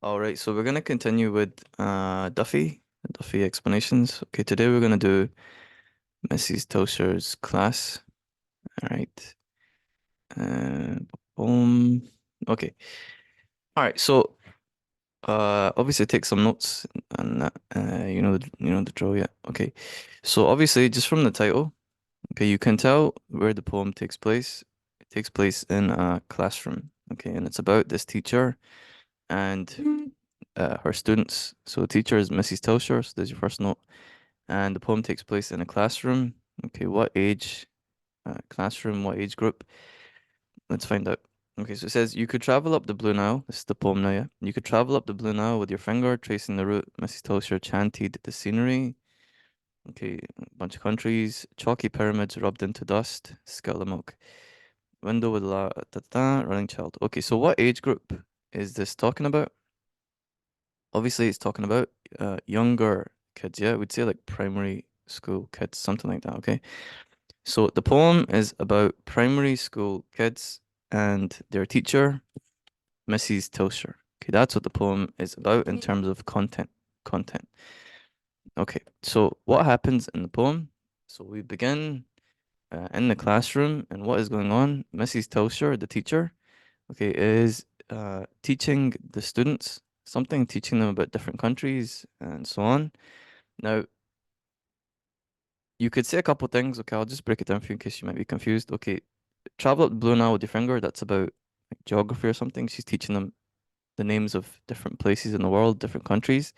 All right, so we're gonna continue with Duffy explanations. Okay, today we're gonna do Mrs. Tilscher's class. All right. Uh, boom. Okay. All right, so obviously take some notes and that you know the drill, yeah. Okay. So obviously just from the title, okay, you can tell where the poem takes place. It takes place in a classroom. Okay, and it's about this teacher and her students. So the teacher is Mrs. Tilscher, so there's your first note. And the poem takes place in a classroom. Okay, what age? Classroom, what age group? Let's find out. Okay, so it says you could travel up the Blue Nile. This is the poem now, yeah. You could travel up the Blue Nile with your finger, tracing the route. Mrs. Tilscher chanted the scenery. Okay, a bunch of countries. Chalky pyramids rubbed into dust. Scale of milk. Window with running child. Okay, so what age group is this talking about? Obviously, it's talking about younger kids, yeah? We'd say like primary school kids, something like that, okay? So the poem is about primary school kids and their teacher, Mrs. Tilscher. Okay, that's what the poem is about in terms of content. Content. Okay, so what happens in the poem? So we begin in the classroom, and what is going on? Mrs. Tilscher, the teacher, okay, is teaching the students something, teaching them about different countries and so on. Now, you could say a couple things. Okay, I'll just break it down for you in case you might be confused. Okay, travel up the Blue Nile with your finger. That's about like, geography or something. She's teaching them the names of different places in the world, different countries.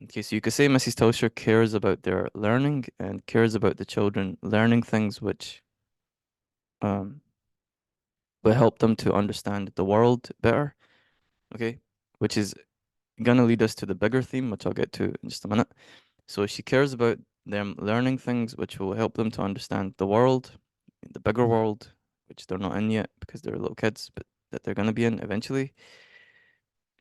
Okay, so you could say Mrs. Tilscher cares about their learning and cares about the children learning things which um will help them to understand the world better. Okay, which is gonna lead us to the bigger theme, which I'll get to in just a minute. So she cares about them learning things which will help them to understand the world, the bigger world, which they're not in yet because they're little kids, but that they're gonna be in eventually.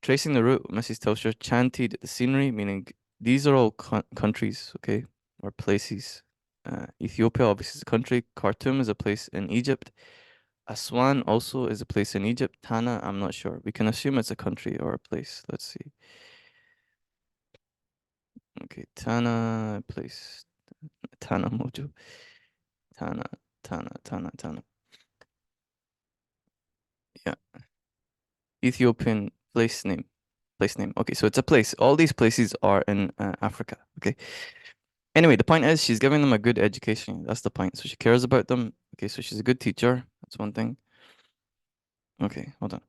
Tracing the route, Mrs. Tilscher chanted the scenery, meaning these are all countries, okay, or places. Ethiopia obviously is a country. Khartoum is a place in Egypt. Aswan also is a place in Egypt. Tana, I'm not sure. We can assume it's a country or a place. Let's see. Okay, Tana, place. Tana Mojo. Tana, Tana. Yeah. Ethiopian place name. Place name. Okay, so it's a place. All these places are in Africa. Okay. Anyway, the point is she's giving them a good education. That's the point. So she cares about them. Okay, so she's a good teacher. That's one thing. Okay, hold on.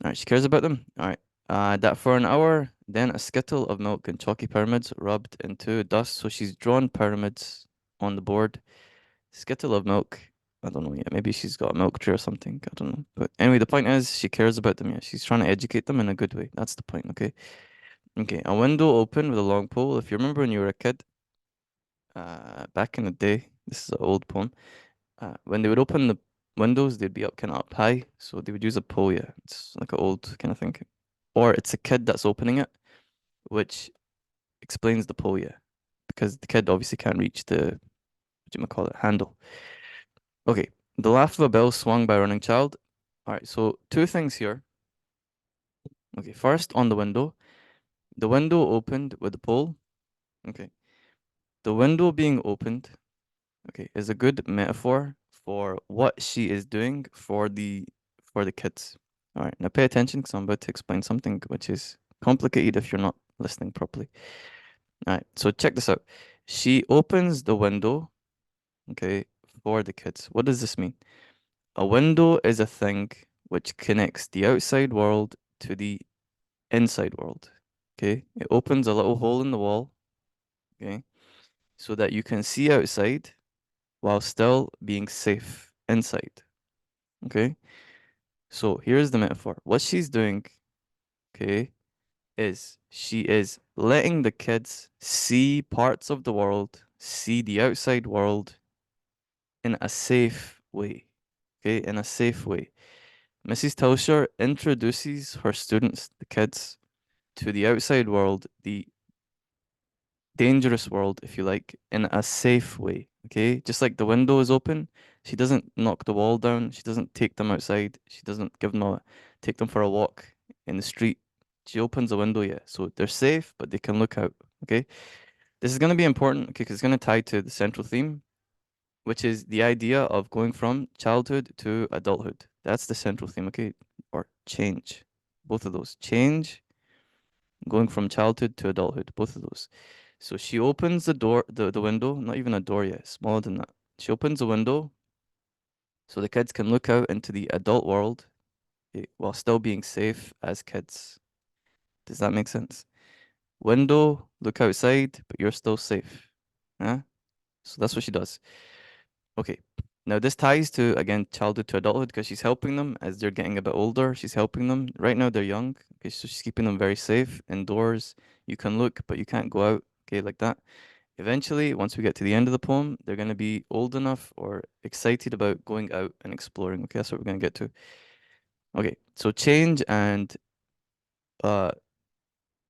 All right, she cares about them. All right. That for an hour, then a skittle of milk and chalky pyramids rubbed into dust. So she's drawn pyramids on the board. Skittle of milk. I don't know yet. Maybe she's got a milk tray or something. I don't know. But anyway, the point is she cares about them. Yeah, she's trying to educate them in a good way. That's the point. Okay. Okay. A window open with a long pole. If you remember when you were a kid, back in the day, this is an old poem. When they would open the windows, they'd be up kind of up high, so they would use a pole. Yeah, it's like an old kind of thing, or it's a kid that's opening it, which explains the pole. Yeah, because the kid obviously can't reach the what do you call it handle. Okay, the laugh of a bell swung by a running child. All right, so two things here. Okay, first on the window opened with the pole. Okay, the window being opened, okay, is a good metaphor for what she is doing for the kids. All right, now pay attention because I'm about to explain something which is complicated if you're not listening properly. All right, so check this out. She opens the window, okay, for the kids. What does this mean? A window is a thing which connects the outside world to the inside world. Okay, it opens a little hole in the wall, okay, so that you can see outside while still being safe inside. Okay, so here's the metaphor. What she's doing, okay, is she is letting the kids see parts of the world, see the outside world in a safe way. Okay, in a safe way. Mrs. Tilscher introduces her students, the kids, to the outside world, the dangerous world, if you like, in a safe way. Okay, just like the window is open, she doesn't knock the wall down. She doesn't take them outside. She doesn't give them take them for a walk in the street. She opens a window, yeah. So they're safe, but they can look out. Okay. This is gonna be important, okay, because it's gonna tie to the central theme, which is the idea of going from childhood to adulthood. That's the central theme, okay? Or change. Both of those. Change, going from childhood to adulthood. Both of those. So she opens the door, the window, not even a door yet, smaller than that. She opens the window so the kids can look out into the adult world, while still being safe as kids. Does that make sense? Window, look outside, but you're still safe. Huh? So that's what she does. Okay. Now this ties to again childhood to adulthood because she's helping them as they're getting a bit older. She's helping them. Right now they're young. Okay, so she's keeping them very safe indoors. You can look, but you can't go out. Okay, like that. Eventually, once we get to the end of the poem, they're gonna be old enough or excited about going out and exploring. Okay, that's what we're gonna get to. Okay, so change and uh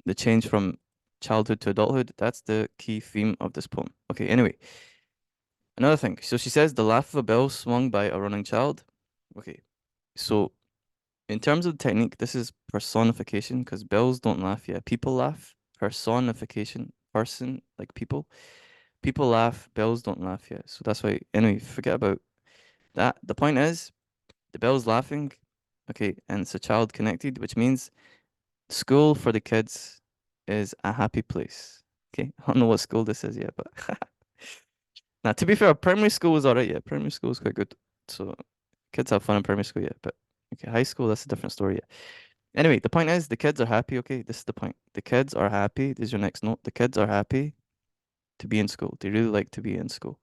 the change from childhood to adulthood, that's the key theme of this poem. Okay, anyway, another thing. So she says the laugh of a bell swung by a running child. Okay, so in terms of the technique, this is personification because bells don't laugh. Yeah, people laugh. Personification, person, like people. People laugh, bells don't laugh. Yeah, so that's why. Anyway, forget about that. The point is, the bell's laughing. Okay, and it's a child connected, which means school for the kids is a happy place. Okay, I don't know what school this is yet, but now to be fair, primary school is alright. Yeah, primary school is quite good. So kids have fun in primary school. Yeah, but okay, high school that's a different story. Yeah. Anyway, the point is the kids are happy. Okay, this is the point. The kids are happy. This is your next note. The kids are happy to be in school. They really like to be in school.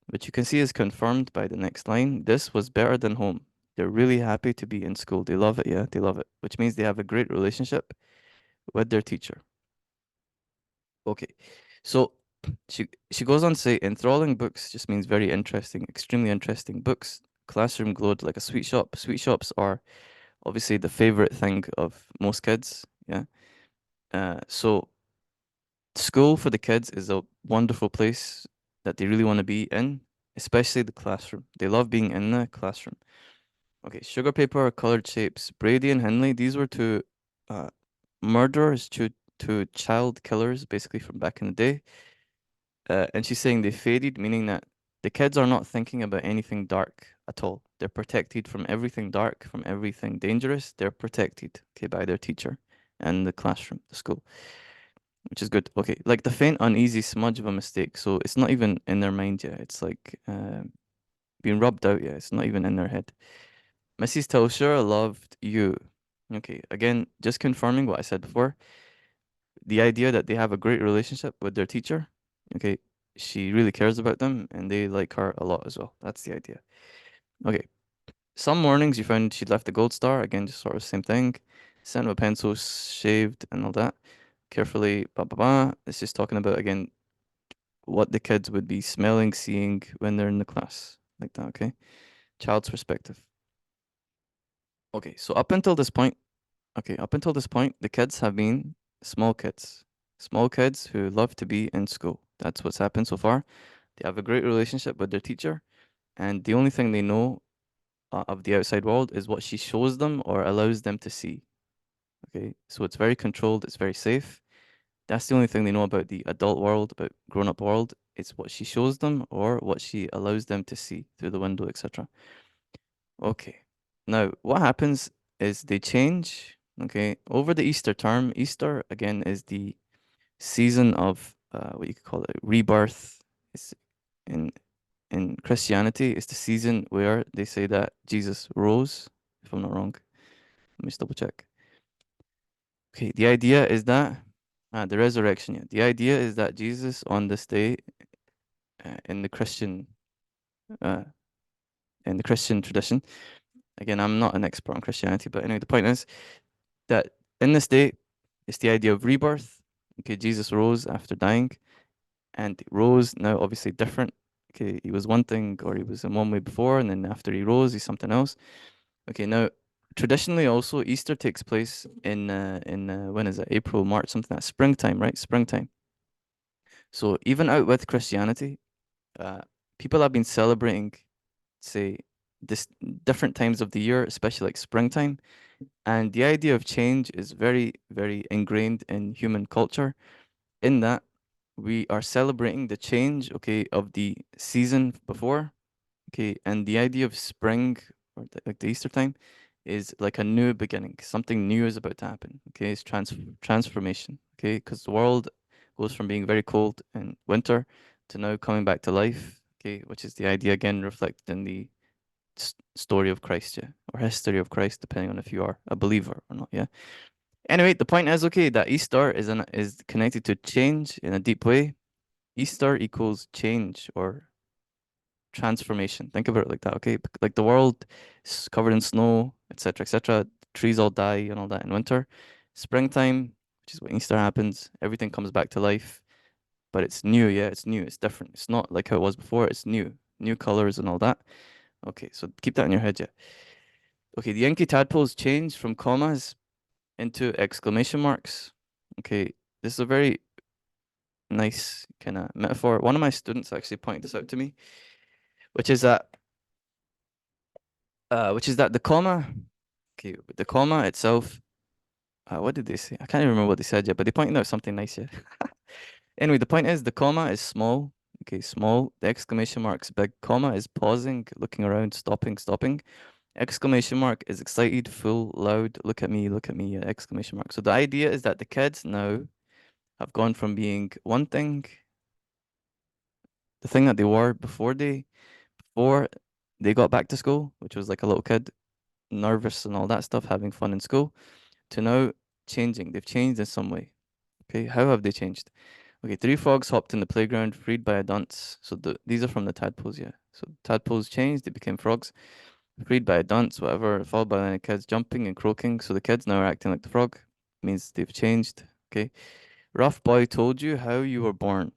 Which you can see is confirmed by the next line. This was better than home. They're really happy to be in school. They love it. Yeah, they love it. Which means they have a great relationship with their teacher. Okay, so she goes on to say enthralling books just means very interesting, extremely interesting books. Classroom glowed like a sweet shop. Sweet shops are obviously the favorite thing of most kids. Yeah. So school for the kids is a wonderful place that they really want to be in, especially the classroom. They love being in the classroom. Okay, sugar paper, colored shapes. Brady and Henley, these were two uh, murderers, two child killers, basically from back in the day. And she's saying they faded, meaning that the kids are not thinking about anything dark at all. They're protected from everything dark, from everything dangerous. They're protected, okay, by their teacher and the classroom, the school, which is good. Okay, like the faint, uneasy smudge of a mistake. So it's not even in their mind yet. It's like being rubbed out yet. It's not even in their head. Mrs. Tilscher loved you. Okay, again, just confirming what I said before. The idea that they have a great relationship with their teacher. Okay, she really cares about them and they like her a lot as well. That's the idea. Okay, some mornings you found she'd left a gold star. Again, just sort of same thing. Sent with a pencil shaved and all that. Carefully, blah, blah, blah. It's just talking about, again, what the kids would be smelling, seeing when they're in the class. Like that, okay? Child's perspective. Okay, so up until this point, the kids have been small kids. Small kids who love to be in school. That's what's happened so far. They have a great relationship with their teacher, and the only thing they know of the outside world is what she shows them or allows them to see. Okay, so it's very controlled, it's very safe. That's the only thing they know about the adult world, about grown-up world. It's what she shows them or what she allows them to see through the window, etc. Okay. Now, what happens is they change, okay, over the Easter term. Easter, again, is the season of what you could call it, rebirth. It's in Christianity, it's the season where they say that Jesus rose, if I'm not wrong. Let me just double check. Okay, the idea is that the resurrection, yeah. The idea is that Jesus on this day in the uh, Christian tradition. Again, I'm not an expert on Christianity, but anyway, the point is that in this day, it's the idea of rebirth. Okay, Jesus rose after dying, and rose now obviously different. Okay, he was one thing, or he was in one way before, and then after he rose, he's something else. Okay, now traditionally also Easter takes place in when is it? April, March, something like springtime, right? Springtime. So even out with Christianity, uh, people have been celebrating, say, this different times of the year, especially like springtime. And the idea of change is very, very ingrained in human culture, in that we are celebrating the change, okay, of the season before, okay, and the idea of spring or like the Easter time is like a new beginning. Something new is about to happen. Okay, it's transformation. Okay, because the world goes from being very cold in winter to now coming back to life. Okay, which is the idea again reflected in the story of Christ, yeah, or history of Christ, depending on if you are a believer or not. Yeah. Anyway, the point is okay that Easter is connected to change in a deep way. Easter equals change or transformation. Think about it like that, okay? Like the world is covered in snow, etc., etc. Trees all die and all that in winter. Springtime, which is when Easter happens, everything comes back to life, but it's new, yeah, it's new, it's different. It's not like how it was before, it's new colors and all that. Okay, so keep that in your head, yeah. Okay, the Yankee tadpoles changed from commas into exclamation marks. Okay, this is a very nice kind of metaphor. One of my students actually pointed this out to me, which is that the comma, okay, the comma itself, what did they say? I can't even remember what they said yet, but they pointed out something nice here. Anyway, the point is the comma is small, okay, small. The exclamation mark's big. Comma is pausing, looking around, stopping. Exclamation mark is excited, full, loud, look at me, exclamation mark. So the idea is that the kids now have gone from being one thing, the thing that they were before they got back to school, which was like a little kid, nervous and all that stuff, having fun in school, to now changing. They've changed in some way. Okay, how have they changed? Okay, three frogs hopped in the playground, freed by a dunce. So these are from the tadpoles, yeah. So tadpoles changed, they became frogs, freed by a dunce, whatever, followed by the kids jumping and croaking. So the kids now are acting like the frog. Means they've changed. Okay. Rough boy told you how you were born.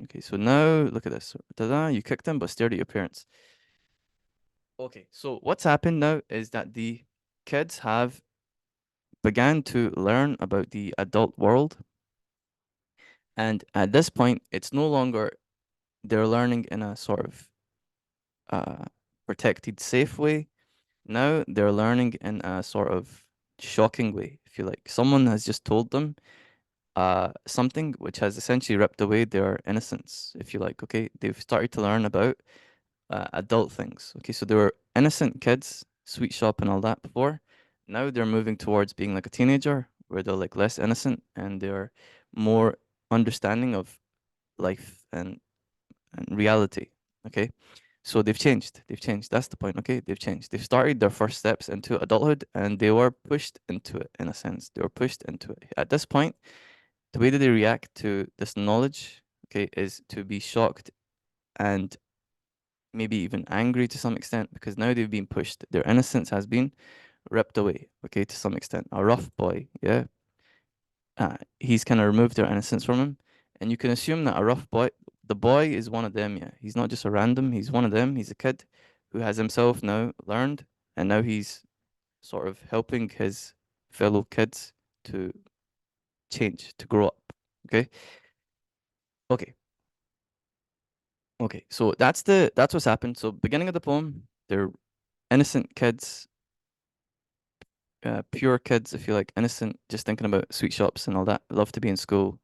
Okay, so now look at this. Ta-da, you kicked him, but stared at your parents. Okay, so what's happened now is that the kids have began to learn about the adult world. And at this point, it's no longer they're learning in a sort of uh, protected, safe way. Now they're learning in a sort of shocking way, if you like. Someone has just told them something which has essentially ripped away their innocence, if you like. Okay, they've started to learn about adult things. Okay, so they were innocent kids, sweet shop and all that before. Now they're moving towards being like a teenager, where they're like less innocent and they're more understanding of life and reality. Okay, so they've changed. They've changed. That's the point. Okay, they've changed. They've started their first steps into adulthood, and they were pushed into it in a sense. They were pushed into it. At this point, the way that they react to this knowledge, okay, is to be shocked and maybe even angry to some extent, because now they've been pushed. Their innocence has been ripped away, okay, to some extent. A rough boy, yeah, he's kind of removed their innocence from him. And you can assume that a rough boy, the boy is one of them, yeah. He's not just a random, he's one of them. He's a kid who has himself now learned, and now he's sort of helping his fellow kids to change, to grow up. Okay? Okay. Okay. So that's what's happened. So beginning of the poem, they're innocent kids, pure kids, if you like, innocent, just thinking about sweet shops and all that. Love to be in school,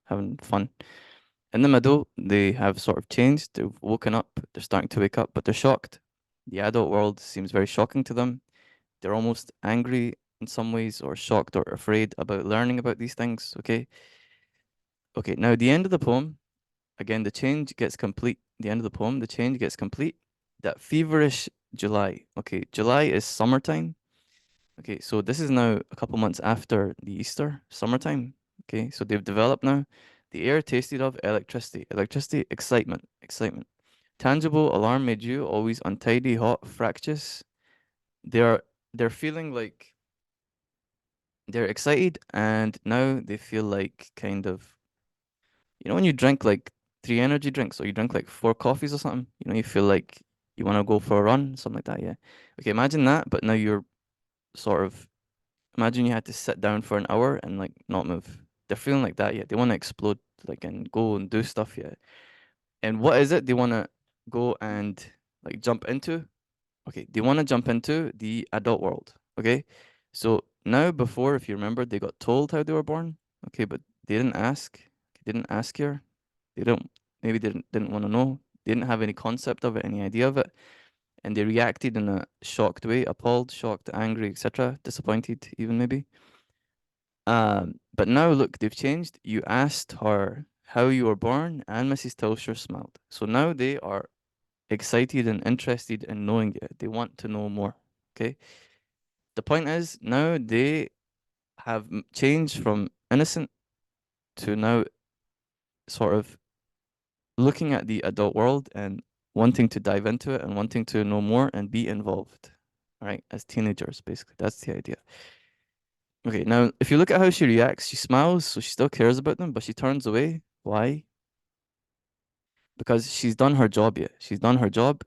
having fun. In the middle, they have sort of changed. They've woken up. They're starting to wake up, but they're shocked. The adult world seems very shocking to them. They're almost angry in some ways, or shocked or afraid about learning about these things. Okay. Okay. Now, the end of the poem, again, the change gets complete. The end of the poem, the change gets complete. That feverish July. Okay. July is summertime. Okay. So this is now a couple months after the Easter, summertime. Okay. So they've developed now. The air tasted of electricity. Electricity, excitement. Tangible alarm made you always untidy, hot, fractious. They're they're feeling like they're excited, and now they feel like kind of, when you drink like three energy drinks, or you drink like four coffees or something, you feel like you want to go for a run, something like that, yeah. Okay, imagine that, but now you're sort of, imagine you had to sit down for an hour and like not move. They're feeling like that, yeah. They want to explode, like, and go and do stuff, yeah. And what is it they want to go and like jump into? Okay, they want to jump into the adult world. Okay, So now before, if you remember, they got told how they were born. Okay, but they didn't ask. They didn't ask her. They don't maybe didn't want to know. They didn't have any concept of it, any idea of it. And they reacted in a shocked way, appalled, shocked, angry, etc., disappointed, even maybe. But now look, they've changed. You asked her how you were born, and Mrs. Tilscher smiled. So now they are excited and interested in knowing it. They want to know more. Okay. The point is now they have changed from innocent to now sort of looking at the adult world and wanting to dive into it and wanting to know more and be involved. Right, as teenagers, basically. That's the idea. Okay, now if you look at how she reacts, she smiles, so she still cares about them, but she turns away. Why? Because she's done her job yet. She's done her job.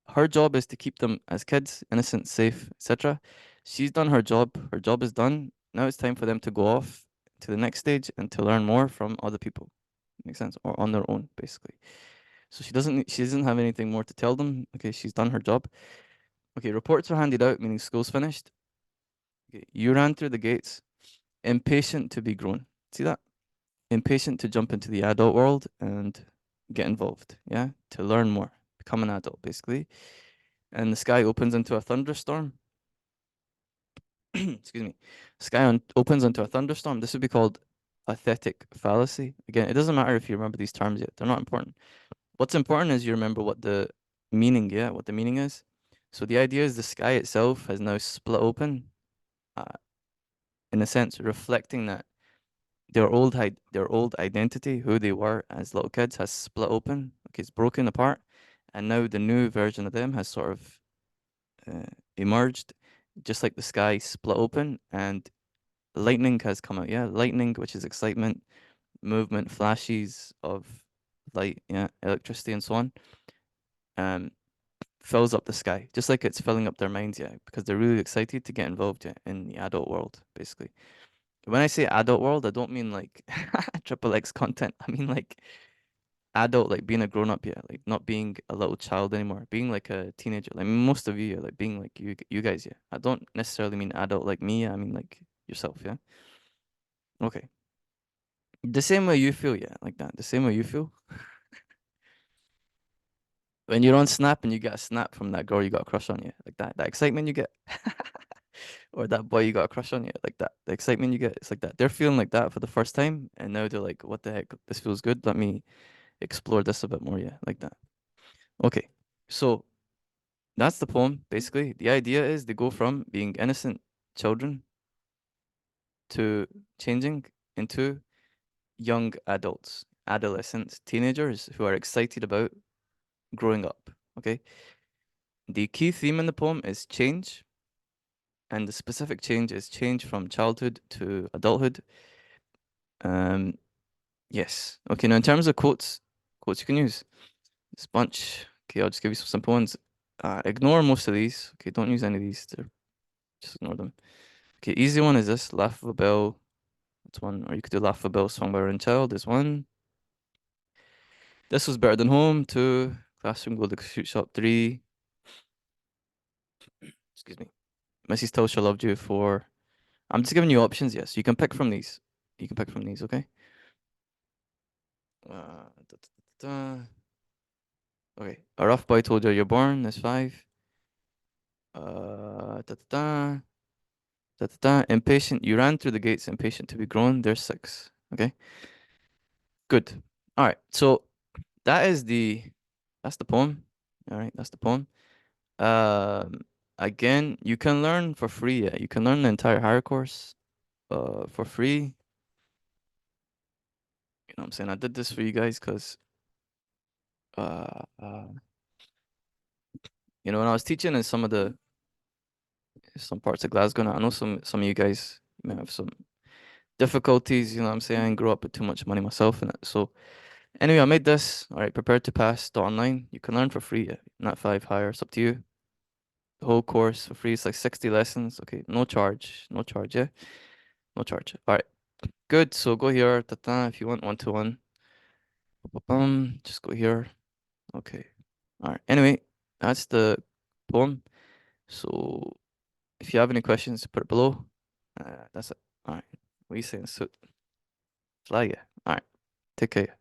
Her job is to keep them as kids, innocent, safe, etc. She's done her job. Her job is done. Now it's time for them to go off to the next stage and to learn more from other people. Makes sense? Or on their own, basically. So she doesn't have anything more to tell them. Okay, she's done her job. Okay, reports are handed out, meaning school's finished. Okay, you ran through the gates, impatient to be grown. See that? Impatient to jump into the adult world and get involved, yeah? To learn more, become an adult, basically. And the sky opens into a thunderstorm. Excuse me. Opens into a thunderstorm. This would be called pathetic fallacy. Again, it doesn't matter if you remember these terms yet. They're not important. What's important is you remember what the meaning, yeah, what the meaning is. So the idea is the sky itself has now split open, uh, in a sense, reflecting that their old identity, who they were as little kids, has split open. Okay, it's broken apart, and now the new version of them has sort of emerged, just like the sky split open, and lightning has come out. Yeah, lightning, which is excitement, movement, flashes of light, yeah, electricity, and so on. Um, fills up the sky, just like it's filling up their minds, yeah, because they're really excited to get involved, yeah, in the adult world, basically. When I say adult world, I don't mean like triple X content. I mean like adult, like being a grown up, yeah, like not being a little child anymore, being like a teenager. Like most of you, like being like you guys, yeah. I don't necessarily mean adult like me. I mean like yourself, yeah. Okay, the same way you feel, yeah, like that. The same way you feel when you're on Snap and you get a snap from that girl you got a crush on, you, like that. That excitement you get, or that boy you got a crush on, you, like that. The excitement you get, it's like that. They're feeling like that for the first time, and now they're like, "What the heck? This feels good. Let me explore this a bit more." Yeah, like that. Okay, so that's the poem, basically. The idea is they go from being innocent children to changing into young adults, adolescents, teenagers who are excited about growing up. Okay. The key theme in the poem is change, and the specific change is change from childhood to adulthood. Um, yes. Okay, now in terms of quotes you can use. This bunch. Okay, I'll just give you some simple ones. Ignore most of these. Okay, don't use any of these. Just ignore them. Okay, easy one is this. Laugh of a bell. That's one. Or you could do Laugh of a Bell sung by a child is one. This was better than home. Two. Classroom go to the shoot shop. Three. Excuse me. Mrs. Tilscher loved you. Four. I'm just giving you options. Yes, you can pick from these. You can pick from these. Okay. Da, da, da, da. Okay. A rough boy told you you're born. That's five. Da, da, da. Da, da, da. Impatient. You ran through the gates. Impatient to be grown. There's six. Okay. Good. All right. So that is that's the poem. All right. That's the poem. Um, again, you can learn for free. Yeah, you can learn the entire higher course, for free. You know what I'm saying? I did this for you guys because, uh, uh, when I was teaching in some parts of Glasgow, now, I know some of you guys may have some difficulties. You know what I'm saying? I grew up with too much money myself in it. So anyway, I made this. All right, prepared to pass. Online. You can learn for free. Yeah, not five higher. It's up to you. The whole course for free. It's like 60 lessons. Okay, no charge. No charge. Yeah, no charge. All right. Good. So go here, if you want one-to-one. Just go here. Okay. All right. Anyway, that's the poem. So If you have any questions, put it below. That's it. All right. What are you saying? So, flag it. All right. Take care.